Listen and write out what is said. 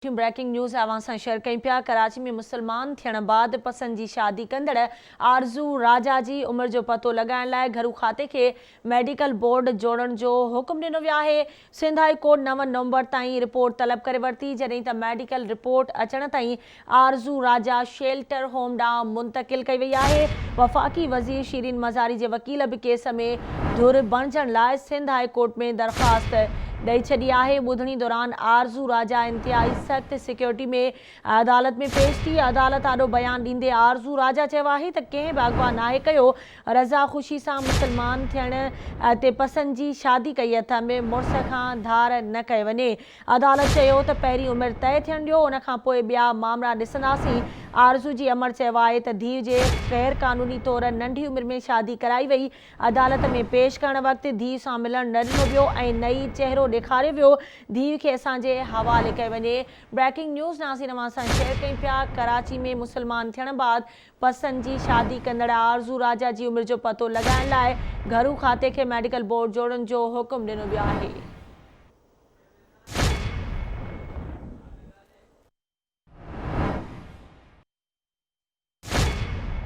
Breaking news अवां share कई पिया। कराची में मुसलमान थियण बाद पसंद जी शादी कंदड़ आरज़ू राजा जी उम्र जो पतो लगाइण लाइ घरू खाते के मेडिकल बोर्ड जोड़ण जो हुक्म ॾिनो वियो आहे। सिंध हाई कोर्ट 9 नवंबर ताईं रिपोर्ट तलब करे वरिती, जॾहिं त मेडिकल रिपोर्ट अचण ताईं आरज़ू राजा शेल्टर होम ॾांहुं मुंतकिल कई वई आहे। वफ़ाक़ी वज़ीर शीरीन मज़ारी जे वकील बि केस में धुर बणजण लाइ सिंध हाई कोर्ट में दरख़्वास्त ॾेई छॾी आहे। ॿुधणी दौरान आरज़ू राजा इंतिहाई सख़्त सिक्योरिटी में अदालत में पेश थी। अदालत आॾो बयान ॾींदे आरज़ू राजा चयो आहे त कंहिं बि अॻुवाह नाहे कयो रज़ा ख़ुशी सां मुसलमान थियण ते पसंद जी शादी कई अथमि, में मुड़ुस खां धार न कयो वञे। अदालत चयो त पहिरीं उमिरि तइ थियण ॾियो, उन खां पोइ ॿिया मामला ॾिसंदासीं। आरज़ू जी अमर चयो आहे त धीउ जे ग़ैर क़ानूनी तौर नंढी उमिरि में शादी कराई वई। अदालत में पेश करण वक़्तु धीउ सां मिलण न ॾिनो वियो ऐं नई चहिरो ॾेखारियो वियो। धीउ खे असांजे हवाले कयो वञे। ब्रेकिंग न्यूज़ नाज़रीन अवां सां शेयर कई पिया। कराची में मुसलमान थियण बाद पसंद जी शादी कंदड़ आरज़ू राजा जी उमिरि जो पतो लॻाइण लाइ घरू खाते खे मेडिकल बोर्ड जोड़ण जो हुक्म ॾिनो वियो आहे।